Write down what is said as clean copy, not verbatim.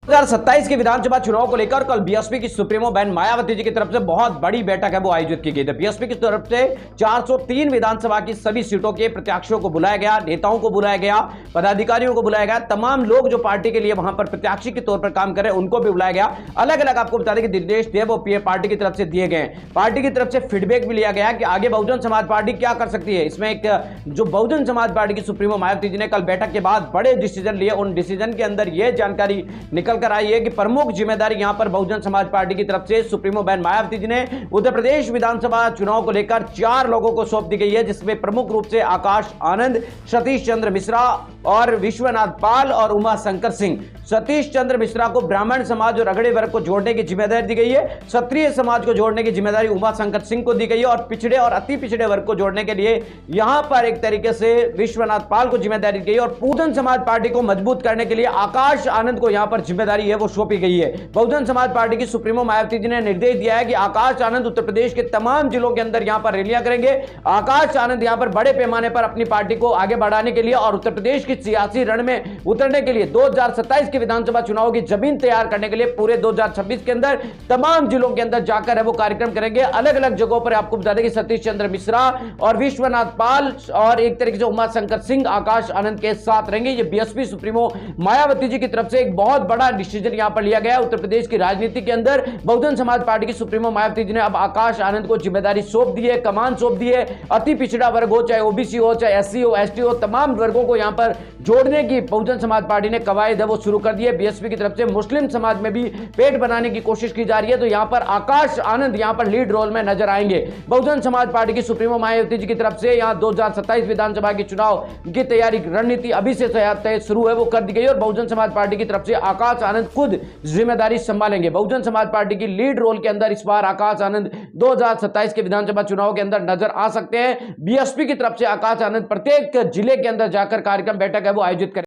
2027 के विधानसभा चुनाव को लेकर कल बीएसपी की सुप्रीमो बहन मायावती जी की तरफ से बहुत बड़ी बैठक है वो आयोजित की गई थी। बीएसपी की तरफ से 403 विधानसभा की सभी सीटों के प्रत्याशियों को बुलाया गया, नेताओं को बुलाया गया, पदाधिकारियों को बुलाया गया, तमाम लोग जो पार्टी के लिए वहां पर प्रत्याशी के तौर पर काम कर रहे हैं उनको भी बुलाया गया। अलग अलग आपको बता दें कि निर्देश थे वो पार्टी की तरफ से दिए गए। पार्टी की तरफ से फीडबैक भी लिया गया कि आगे बहुजन समाज पार्टी क्या कर सकती है। इसमें एक जो बहुजन समाज पार्टी की सुप्रीमो मायावती जी ने कल बैठक के बाद बड़े डिसीजन लिए, उन डिसीजन के अंदर यह जानकारी निकल कर आई है कि प्रमुख जिम्मेदारी यहां पर बहुजन समाज पार्टी की तरफ से सुप्रीमो बहन मायावती जी ने उत्तर प्रदेश विधानसभा चुनाव को लेकर 4 लोगों को सौंप दी गई है, जिसमें प्रमुख रूप से आकाश आनंद, सतीश चंद्र मिश्रा और विश्वनाथ पाल और उमा शंकर सिंह। सतीश चंद्र मिश्रा को ब्राह्मण समाज और अगड़े वर्ग को जोड़ने की जिम्मेदारी दी गई है, क्षत्रिय समाज को जोड़ने की जिम्मेदारी उमा शंकर सिंह को दी गई है और पिछड़े और अति पिछड़े वर्ग को जोड़ने के लिए यहां पर एक तरीके से विश्वनाथ पाल को जिम्मेदारी दी गई और बहुजन समाज पार्टी को मजबूत करने के लिए आकाश आनंद को यहां पर जिम्मेदारी है वो सौंपी गई है। बहुजन समाज पार्टी की सुप्रीमो मायावती जी ने निर्देश दिया है कि आकाश आनंद उत्तर प्रदेश के तमाम जिलों के अंदर यहां पर रैलियां करेंगे। आकाश आनंद यहां पर बड़े पैमाने पर अपनी पार्टी को आगे बढ़ाने के लिए और उत्तर प्रदेश की सियासी रण में उतरने के लिए 2027 के विधानसभा चुनाव की जमीन तैयार करने के लिए पूरे 2026 के अंदर तमाम जिलों के अंदर जाकर है वो कार्यक्रम करेंगे। अलग अलग जगहों पर आपको बता दें कि सतीश चंद्र मिश्रा और विश्वनाथ पाल और एक तरीके से उमा शंकर सिंह आकाश आनंद के साथ रहेंगे। ये बीएसपी सुप्रीमो मायावती जी की तरफ से एक बहुत बड़ा डिसीजन यहां पर लिया गया। उत्तर प्रदेश की राजनीति के अंदर बहुजन समाज पार्टी की सुप्रीमो मायावती जी ने अब आकाश आनंद को जिम्मेदारी सौंप दी है, कमान सौंप दी है। अति पिछड़ा वर्ग हो, चाहे ओबीसी हो, चाहे एससी हो, एसटी हो, तमाम वर्गों को यहां पर जोड़ने की बहुजन समाज पार्टी ने कवायद है वो शुरू कर दी है। बीएसपी की तरफ से मुस्लिम समाज में भी पेट बनाने की कोशिश की जा रही है, तो यहां पर आकाश आनंद यहां पर लीड रोल में नजर आएंगे। बहुजन समाज पार्टी की सुप्रीमो मायावती जी की तरफ से यहां 2027 विधानसभा के चुनाव की तैयारी रणनीति अभी से शुरू है वो कर दी गई और बहुजन समाज पार्टी की तरफ से आकाश आनंद खुद जिम्मेदारी संभालेंगे। बहुजन समाज पार्टी की लीड रोल के अंदर इस बार आकाश आनंद 2027 के विधानसभा चुनाव के अंदर नजर आ सकते हैं। बीएसपी की तरफ से आकाश आनंद प्रत्येक जिले के अंदर जाकर कार्यक्रम बैठक है वो आयोजित करें।